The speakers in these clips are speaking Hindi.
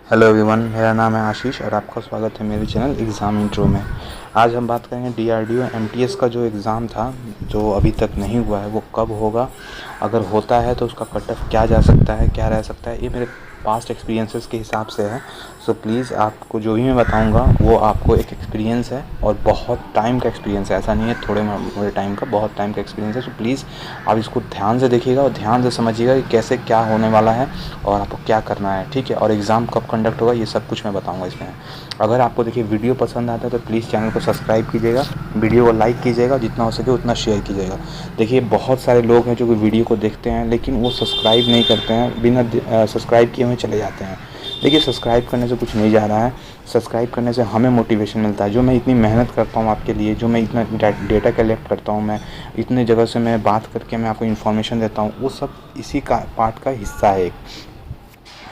हेलो एवरीवन, मेरा नाम है आशीष और आपका स्वागत है मेरे चैनल एग्ज़ाम इंट्रो में। आज हम बात करेंगे डीआरडीओ एमटीएस का जो एग्ज़ाम था, जो अभी तक नहीं हुआ है, वो कब होगा, अगर होता है तो उसका कट ऑफ क्या जा सकता है, क्या रह सकता है। ये मेरे पास्ट एक्सपीरियंसेस के हिसाब से है। सो प्लीज़ आपको जो भी मैं बताऊंगा वो आपको एक एक्सपीरियंस है और बहुत टाइम का एक्सपीरियंस है, ऐसा नहीं है थोड़े मोड़े टाइम का, बहुत टाइम का एक्सपीरियंस है। सो प्लीज़ आप इसको ध्यान से देखिएगा और ध्यान से समझिएगा कि कैसे क्या होने वाला है और आपको क्या करना है, ठीक है। और एग्ज़ाम कब कंडक्ट होगा ये सब कुछ मैं बताऊंगा इसमें। अगर आपको देखिए वीडियो पसंद आता है तो प्लीज़ चैनल को सब्सक्राइब कीजिएगा, वीडियो को लाइक कीजिएगा, जितना हो सके उतना शेयर कीजिएगा। देखिए बहुत सारे लोग हैं जो कि वीडियो को देखते हैं लेकिन वो सब्सक्राइब नहीं करते हैं, बिना सब्सक्राइब किए हुए चले जाते हैं। देखिए सब्सक्राइब करने से कुछ नहीं जा रहा है, सब्सक्राइब करने से हमें मोटिवेशन मिलता है। जो मैं इतनी मेहनत करता हूँ आपके लिए, जो मैं इतना डेटा कलेक्ट करता हूँ, मैं इतने जगह से मैं बात करके मैं आपको इन्फॉर्मेशन देता हूँ, वो सब इसी का पार्ट का हिस्सा है।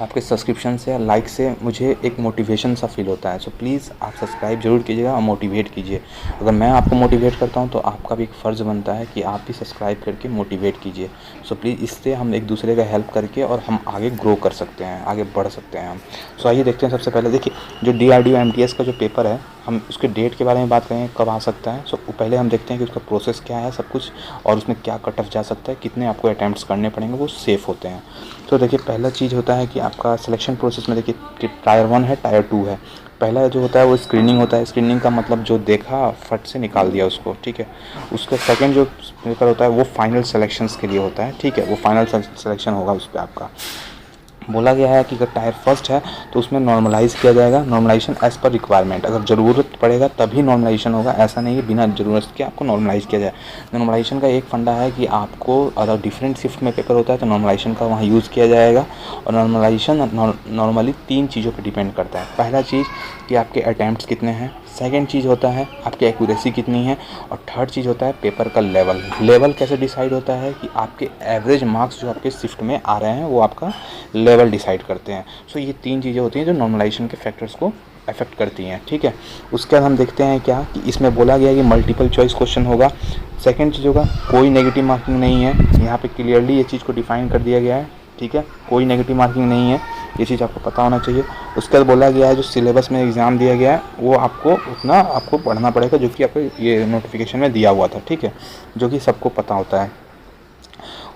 आपके सब्सक्रिप्शन से या लाइक से मुझे एक मोटिवेशन सा फील होता है। सो प्लीज़ आप सब्सक्राइब ज़रूर कीजिएगा और मोटिवेट कीजिए। अगर मैं आपको मोटिवेट करता हूँ तो आपका भी एक फ़र्ज़ बनता है कि आप भी सब्सक्राइब करके मोटिवेट कीजिए। सो प्लीज़ इससे हम एक दूसरे का हेल्प करके और हम आगे ग्रो कर सकते हैं, आगे बढ़ सकते हैं हम। सो आइए देखते हैं। सबसे पहले देखिए जो डीआरडीओ एमटीएस का जो पेपर है, हम उसके डेट के बारे में बात करेंगे, कब आ सकता है। सो पहले हम देखते हैं कि उसका प्रोसेस क्या है सब कुछ, और उसमें क्या कट ऑफ जा सकता है, कितने आपको अटैम्प्ट्स करने पड़ेंगे, वो सेफ़ होते हैं। तो देखिए पहला चीज़ होता है कि आपका सिलेक्शन प्रोसेस में देखिए टायर 1 है, टायर 2 है। पहला जो होता है वो स्क्रीनिंग होता है। स्क्रीनिंग का मतलब जो देखा फट से निकाल दिया उसको, ठीक है। उसका सेकंड जो पेपर होता है वो फाइनल सिलेक्शंस के लिए होता है, ठीक है। वो फाइनल सिलेक्शन होगा उस पर आपका। बोला गया है कि अगर टायर फर्स्ट है तो उसमें नॉर्मलाइज़ किया जाएगा, नॉर्मलाइजेशन एज़ पर रिक्वायरमेंट। अगर ज़रूरत पड़ेगा तभी नॉर्मलाइजेशन होगा, ऐसा नहीं है बिना ज़रूरत के आपको नॉर्मलाइज़ किया जाए। नॉर्मलाइजेशन का एक फंडा है कि आपको अगर डिफरेंट शिफ्ट में पेपर होता है तो नॉर्मलाइजेशन का वहाँ यूज़ किया जाएगा। और नॉर्मलाइजेशन नॉर्मली 3 चीज़ों पर डिपेंड करता है। पहला चीज़ कि आपके अटैम्प्ट्स कितने हैं, सेकंड चीज़ होता है आपकी एक्यूरेसी कितनी है, और थर्ड चीज़ होता है पेपर का लेवल। लेवल कैसे डिसाइड होता है कि आपके एवरेज मार्क्स जो आपके शिफ्ट में आ रहे हैं वो आपका लेवल डिसाइड करते हैं। सो ये 3 चीज़ें होती हैं जो नॉर्मलाइजेशन के फैक्टर्स को अफेक्ट करती हैं, ठीक है। उसके बाद हम देखते हैं क्या कि इसमें बोला गया है कि मल्टीपल चॉइस क्वेश्चन होगा। सेकंड चीज़ होगा कोई नेगेटिव मार्किंग नहीं है, यहाँ पे क्लियरली ये चीज़ को डिफाइन कर दिया गया है, ठीक है। कोई नेगेटिव मार्किंग नहीं है, ये चीज़ आपको पता होना चाहिए। उसके बाद बोला गया है जो सिलेबस में एग्ज़ाम दिया गया है वो आपको उतना आपको पढ़ना पड़ेगा जो कि आपको ये नोटिफिकेशन में दिया हुआ था, ठीक है, जो कि सबको पता होता है।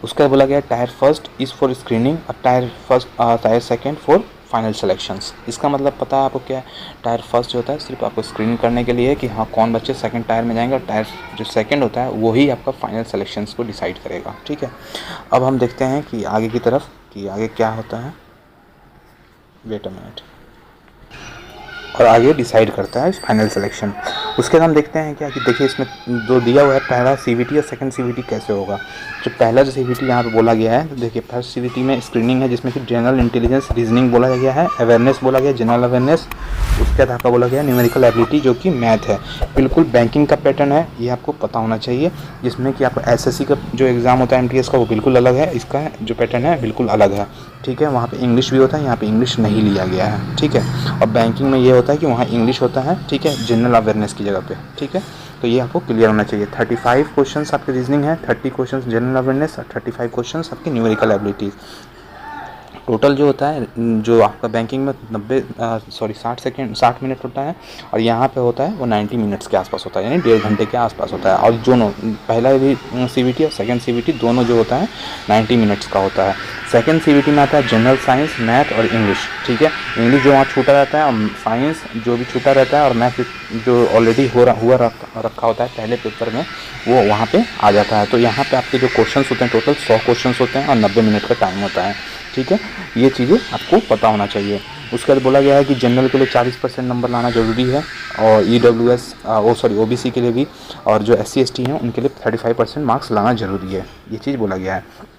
उसके बाद बोला गया tier first is for screening और tier second for final selections. इसका मतलब पता है आपको क्या है। टायर फर्स्ट जो होता है सिर्फ आपको स्क्रीनिंग करने के लिए कि हाँ कौन बच्चे सेकंड टायर में जाएंगे, और टायर जो सेकंड होता है वही आपका फाइनल सिलेक्शंस को डिसाइड करेगा, ठीक है। अब हम देखते हैं कि आगे की तरफ कि आगे क्या होता है। Wait a minute. और आगे डिसाइड करता है फाइनल सिलेक्शन। उसके बाद हम देखते हैं क्या कि देखिए इसमें जो दिया हुआ है पहला सीवीटी और सेकंड सीवीटी कैसे होगा। जो पहला जो सीवीटी यहाँ पे बोला गया है तो देखिए फर्स्ट सीवीटी में स्क्रीनिंग है जिसमें कि जनरल इंटेलिजेंस रीजनिंग बोला गया है, अवेयरनेस बोला गया, जनरल अवेयरनेस। उसके बाद आपका बोला गया न्यूमेरिकल एबिलिटी जो कि मैथ है। बिल्कुल बैंकिंग का पैटर्न है, ये आपको पता होना चाहिए, जिसमें कि आपका एसएससी का जो एग्ज़ाम होता है एमटीएस का वो बिल्कुल अलग है, इसका जो पैटर्न है बिल्कुल अलग है, ठीक है। वहाँ पे इंग्लिश भी होता है, यहाँ पे इंग्लिश नहीं लिया गया है, ठीक है। और बैंकिंग में ये होता है कि वहाँ इंग्लिश होता है, ठीक है, जनरल अवेयरनेस की जगह पे, ठीक है। तो ये आपको क्लियर होना चाहिए। 35 क्वेश्चंस आपके रीजनिंग है, 30 क्वेश्चंस जनरल अवेयरनेस और 35 क्वेश्चंस आपकी न्यूमेरिकल एबिलिटीज़। टोटल जो होता है जो आपका बैंकिंग में 60 मिनट होता है, और यहाँ पे होता है वो 90 मिनट्स के आसपास होता है, यानी 1.5 घंटे के आसपास होता है। और जो पहला भी सीवीटी और सेकंड सीवीटी दोनों जो होता है 90 मिनट्स का होता है। सेकंड सीवीटी में आता है जनरल साइंस, मैथ और इंग्लिश, ठीक है। इंग्लिश जो वहाँ छूटा रहता है और साइंस जो भी छूटा रहता है और मैथ जो ऑलरेडी रखा होता है पहले पेपर में वो वहाँ पे आ जाता है। तो यहाँ पे आपके जो क्वेश्चंस होते हैं टोटल 100 क्वेश्चंस होते हैं और 90 मिनट का टाइम होता है, ठीक है। ये चीज़ें आपको पता होना चाहिए। उसके बाद बोला गया है कि जनरल के लिए 40% नंबर लाना ज़रूरी है, और ओबीसी के लिए भी, और जो SC ST हैं उनके लिए 35% मार्क्स लाना ज़रूरी है, ये चीज़ बोला गया है।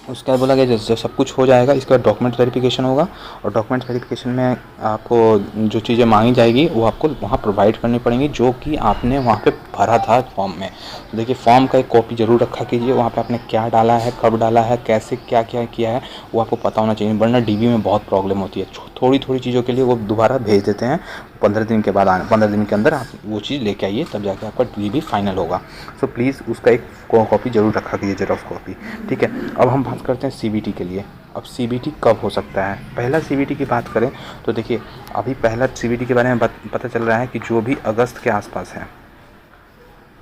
उसके बाद बोला गया जब सब कुछ हो जाएगा इसके बाद डॉक्यूमेंट वेरिफिकेशन होगा, और डॉक्यूमेंट वेरिफिकेशन में आपको जो चीज़ें मांगी जाएगी वो आपको वहाँ प्रोवाइड करनी पड़ेंगी जो कि आपने वहाँ पे भरा था फॉर्म में। तो देखिए फॉर्म का एक कॉपी ज़रूर रखा कीजिए, वहाँ पे आपने क्या डाला है, कब डाला है, कैसे क्या क्या किया है वो आपको पता होना चाहिए, वरना DB में बहुत प्रॉब्लम होती है। थोड़ी थोड़ी चीज़ों के लिए वो दोबारा भेज देते हैं। 15 दिन के बाद 15 दिन के अंदर आप वो चीज़ लेके आइए, तब जाके आपका DB फाइनल होगा। सो प्लीज़ उसका एक कॉपी ज़रूर रखा कीजिए, जेरॉक्स कॉपी, ठीक है। अब हम बात करते हैं CBT के लिए। अब CBT कब हो सकता है? पहला CBT की बात करें तो देखिए, अभी पहला CBT के बारे में पता चल रहा है कि जो भी अगस्त के आसपास है,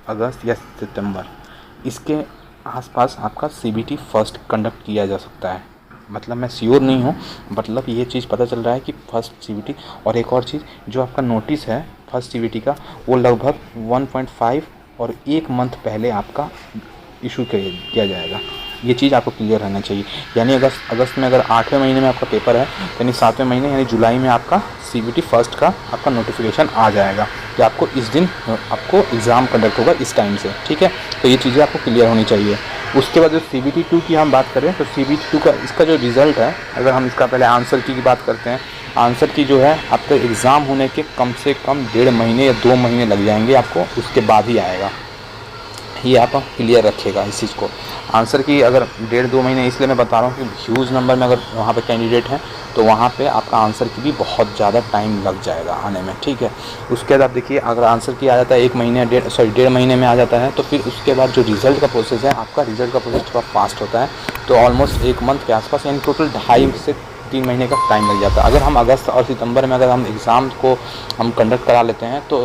अगस्त या सितंबर, इसके आसपास आपका CBT फर्स्ट कंडक्ट किया जा सकता है। मतलब मैं श्योर नहीं हूँ, मतलब ये चीज़ पता चल रहा है कि फर्स्ट CBT। और एक और चीज़, जो आपका नोटिस है फर्स्ट CBT का, वो लगभग 1.5 और 1 मंथ पहले आपका इशू किया जाएगा। ये चीज़ आपको क्लियर रहना चाहिए। यानी अगस्त में अगर 8वें महीने में आपका पेपर है, यानी 7वें महीने यानी जुलाई में आपका CBT फर्स्ट का आपका नोटिफिकेशन आ जाएगा कि आपको इस दिन आपको एग्ज़ाम कंडक्ट होगा इस टाइम से, ठीक है। तो ये चीज़ें आपको क्लियर होनी चाहिए। उसके बाद जो CBT 2 की हम बात करें तो CBT 2 का इसका जो रिज़ल्ट है, अगर हम इसका पहले आंसर की बात करते हैं, आंसर की जो है आपका एग्ज़ाम होने के कम से कम 1.5 महीने या 2 महीने लग जाएंगे आपको, उसके बाद ही आएगा। ये आप क्लियर रखिएगा इस चीज़ को। आंसर की अगर 1.5-2 महीने इसलिए मैं बता रहा हूँ कि ह्यूज नंबर में अगर वहाँ पे कैंडिडेट हैं तो वहाँ पे आपका आंसर की भी बहुत ज़्यादा टाइम लग जाएगा आने में, ठीक है। उसके बाद आप देखिए, अगर आंसर की आ जाता है 1 महीने 1.5 महीने में आ जाता है, तो फिर उसके बाद जो रिज़ल्ट का प्रोसेस है, आपका रिज़ल्ट का प्रोसेस थोड़ा फास्ट होता है। तो ऑलमोस्ट 1 मंथ के आसपास, यानी टोटल 2.5 से 3 महीने का टाइम लग जाता है। अगर हम अगस्त और सितंबर में अगर हम एग्ज़ाम को हम कंडक्ट करा लेते हैं तो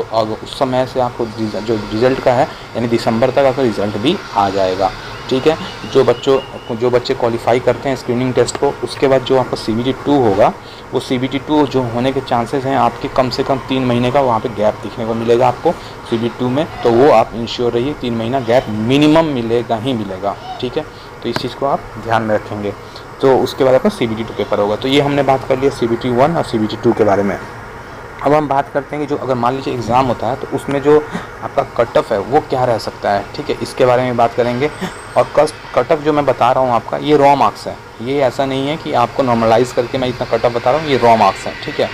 उस समय से आपको जो रिज़ल्ट का है यानी दिसंबर तक आपका रिज़ल्ट भी आ जाएगा, ठीक है। जो बच्चे क्वालिफाई करते हैं स्क्रीनिंग टेस्ट को, उसके बाद जो आपका CBT 2 होगा, वो CBT 2 जो होने के चांसेस हैं आपके कम से कम 3 महीने का वहाँ पे गैप दिखने को मिलेगा आपको CBT 2 में। तो वो आप इंश्योर रहिए 3 महीना गैप मिनिमम मिलेगा ही मिलेगा, ठीक है। तो इस चीज़ को आप ध्यान में रखेंगे। तो उसके बाद आपका CBT 2 पेपर होगा। तो ये हमने बात कर लिया CBT 1 और CBT 2 के बारे में। अब हम बात करते हैं कि जो अगर मान लीजिए एग्ज़ाम होता है तो उसमें जो आपका कट ऑफ है वो क्या रह सकता है, ठीक है, इसके बारे में बात करेंगे। और कट ऑफ जो मैं बता रहा हूँ आपका, ये रॉ मार्क्स है, ये ऐसा नहीं है कि आपको नॉर्मलाइज़ करके मैं इतना कट ऑफ बता रहा हूँ, ये रॉ मार्क्स है, ठीक है।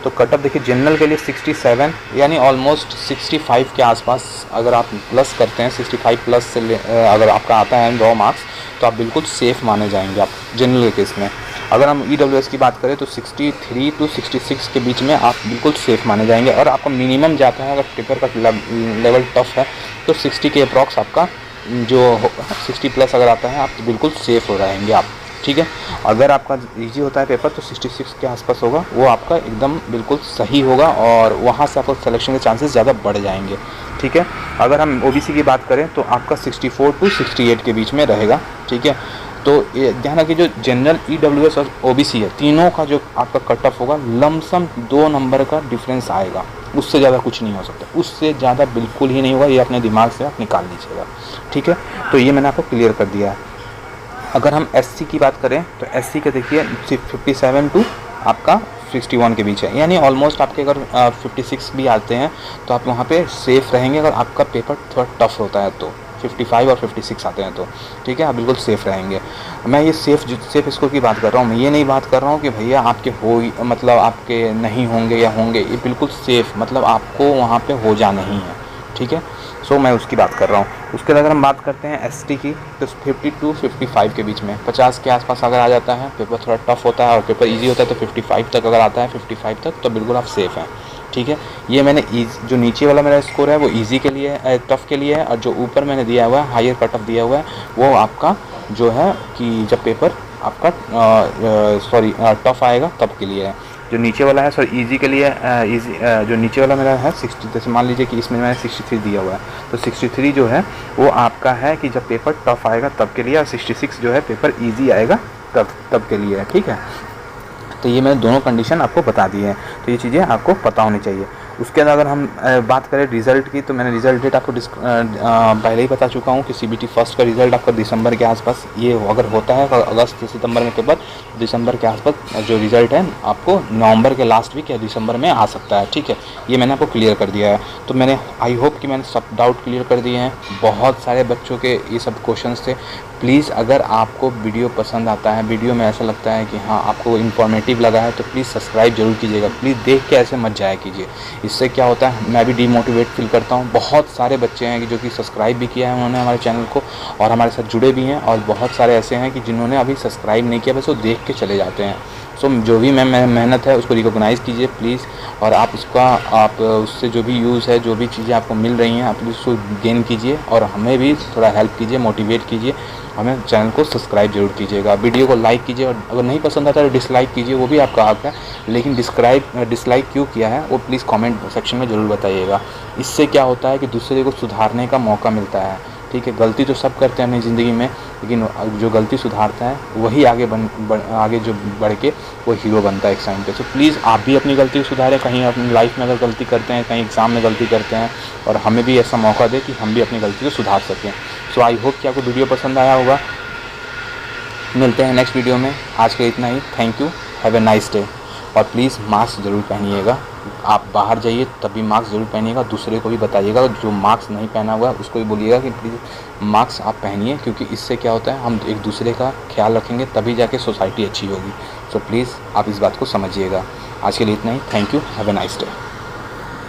तो कट ऑफ देखिए, जनरल के लिए 67 यानी ऑलमोस्ट 65 के आसपास अगर आप प्लस करते हैं, 65 प्लस से अगर आपका आता है रॉ मार्क्स, तो आप बिल्कुल सेफ़ माने जाएंगे आप जनरल के केस में। अगर हम EWS की बात करें तो 63 to 66 के बीच में आप बिल्कुल सेफ़ माने जाएंगे। और आपका मिनिमम जाता है, अगर पेपर का लेवल टफ है तो 60 के अप्रॉक्स आपका जो 60 प्लस अगर आता है आप तो बिल्कुल सेफ़ हो रहेंगे आप, ठीक है। अगर आपका इजी होता है पेपर तो 66 के आसपास होगा, वो आपका एकदम बिल्कुल सही होगा और वहाँ से आपको सिलेक्शन के चांसेस ज़्यादा बढ़ जाएंगे, ठीक है। अगर हम OBC की बात करें तो आपका 64 to 68 के बीच में रहेगा, ठीक है। तो ये ध्यान रखिए, जो जनरल EWS और OBC है, तीनों का जो आपका कट ऑफ होगा लमसम 2 नंबर का डिफरेंस आएगा, उससे ज़्यादा कुछ नहीं हो सकता, उससे ज़्यादा बिल्कुल ही नहीं होगा। ये अपने दिमाग से आप निकाल लीजिएगा, ठीक है। तो ये मैंने आपको क्लियर कर दिया है। अगर हम SC की बात करें तो SC के देखिए 57 to आपका 61 के बीच है, यानी ऑलमोस्ट आपके अगर 56 भी आते हैं तो आप वहाँ पे सेफ़ रहेंगे। अगर आपका पेपर थोड़ा टफ होता है तो 55 और 56 आते हैं तो, ठीक है, आप बिल्कुल सेफ़ रहेंगे। मैं ये सेफ़ स्कोर की बात कर रहा हूँ, मैं ये नहीं बात कर रहा हूँ कि भैया आपके मतलब आपके नहीं होंगे या होंगे, ये बिल्कुल सेफ़, मतलब आपको वहाँ पे हो जाना ही है, ठीक है। सो मैं उसकी बात कर रहा हूँ। उसके बाद अगर हम बात करते हैं ST की तो 50 to 55 के बीच में, 50 के आसपास अगर आ जाता है, पेपर थोड़ा टफ होता है और पेपर इजी होता है तो 55 तक अगर आता है, 55 तक, तो बिल्कुल आप सेफ़ हैं, ठीक है। ये मैंने जो नीचे वाला मेरा स्कोर है वो इजी के लिए है, टफ़ के लिए है, और जो ऊपर मैंने दिया हुआ है हायर कट ऑफ दिया हुआ है वो आपका जो है कि जब पेपर आपका टफ़ आएगा तब के लिए है। जो नीचे वाला है इजी के लिए, जो नीचे वाला मेरा है 60, जैसे मान लीजिए कि इसमें मैंने 63 दिया हुआ है, तो 63 जो है वो आपका है कि जब पेपर टफ़ आएगा तब के लिए, और 66 जो है पेपर ईजी आएगा तब के लिए है, ठीक है। तो ये मैंने दोनों कंडीशन आपको बता दी है, तो ये चीज़ें आपको पता होनी चाहिए। उसके बाद अगर हम बात करें रिज़ल्ट की, तो मैंने रिज़ल्ट डेट आपको पहले ही बता चुका हूँ कि CBT फर्स्ट का रिज़ल्ट आपका दिसंबर के आसपास, ये अगर होता है अगस्त से सितंबर में पेपर, दिसंबर के आसपास जो रिज़ल्ट है आपको नवंबर के लास्ट वीक या दिसंबर में आ सकता है, ठीक है। ये मैंने आपको क्लियर कर दिया है। तो मैंने आई होप कि मैंने सब डाउट क्लियर कर दिए हैं। बहुत सारे बच्चों के ये सब क्वेश्चन थे। प्लीज़ अगर आपको वीडियो पसंद आता है, वीडियो में ऐसा लगता है कि हाँ आपको इन्फॉर्मेटिव लगा है, तो प्लीज़ सब्सक्राइब जरूर कीजिएगा। प्लीज़ देख के ऐसे मत जाया कीजिए, इससे क्या होता है मैं भी डीमोटिवेट फील करता हूँ। बहुत सारे बच्चे हैं कि जो कि सब्सक्राइब भी किया है उन्होंने हमारे चैनल को और हमारे साथ जुड़े भी हैं, और बहुत सारे ऐसे हैं कि जिन्होंने अभी सब्सक्राइब नहीं किया, बस वो देख के चले जाते हैं। सो जो भी मेहनत है उसको रिकॉग्नाइज़ कीजिए प्लीज़, और आप उससे जो भी यूज़ है, जो भी चीज़ें आपको मिल रही हैं, आप उसको गेन कीजिए और हमें भी थोड़ा हेल्प कीजिए, मोटिवेट कीजिए। हमें चैनल को सब्सक्राइब जरूर कीजिएगा, वीडियो को लाइक कीजिए, और अगर नहीं पसंद आता तो डिसलाइक कीजिए, वो भी आपका हक है। लेकिन डिसलाइक क्यों किया है वो प्लीज़ कमेंट सेक्शन में ज़रूर बताइएगा। इससे क्या होता है कि दूसरे को सुधारने का मौका मिलता है। ठीक है, गलती तो सब करते हैं अपनी ज़िंदगी में, लेकिन जो गलती सुधारता है वही आगे जो बढ़ के वो हीरो बनता है एक टाइम पे। तो प्लीज़ आप भी अपनी गलती को सुधारें, कहीं अपनी लाइफ में अगर गलती करते हैं, कहीं एग्ज़ाम में गलती करते हैं, और हमें भी ऐसा मौका दे कि हम भी अपनी गलती को सुधार सकें। सो आई होप कि आपको वीडियो पसंद आया होगा। मिलते हैं नेक्स्ट वीडियो में। आज के इतना ही। Thank you, have a nice day. और प्लीज़ मास्क ज़रूर पहनिएगा, आप बाहर जाइए तब भी मास्क ज़रूर पहनिएगा। दूसरे को भी बताइएगा, जो मास्क नहीं पहना हुआ है उसको भी बोलिएगा कि प्लीज़ मास्क आप पहनिए, क्योंकि इससे क्या होता है हम एक दूसरे का ख्याल रखेंगे तभी जाके सोसाइटी अच्छी होगी। सो प्लीज़ आप इस बात को समझिएगा। आज के लिए इतना ही। Thank you, have a nice day.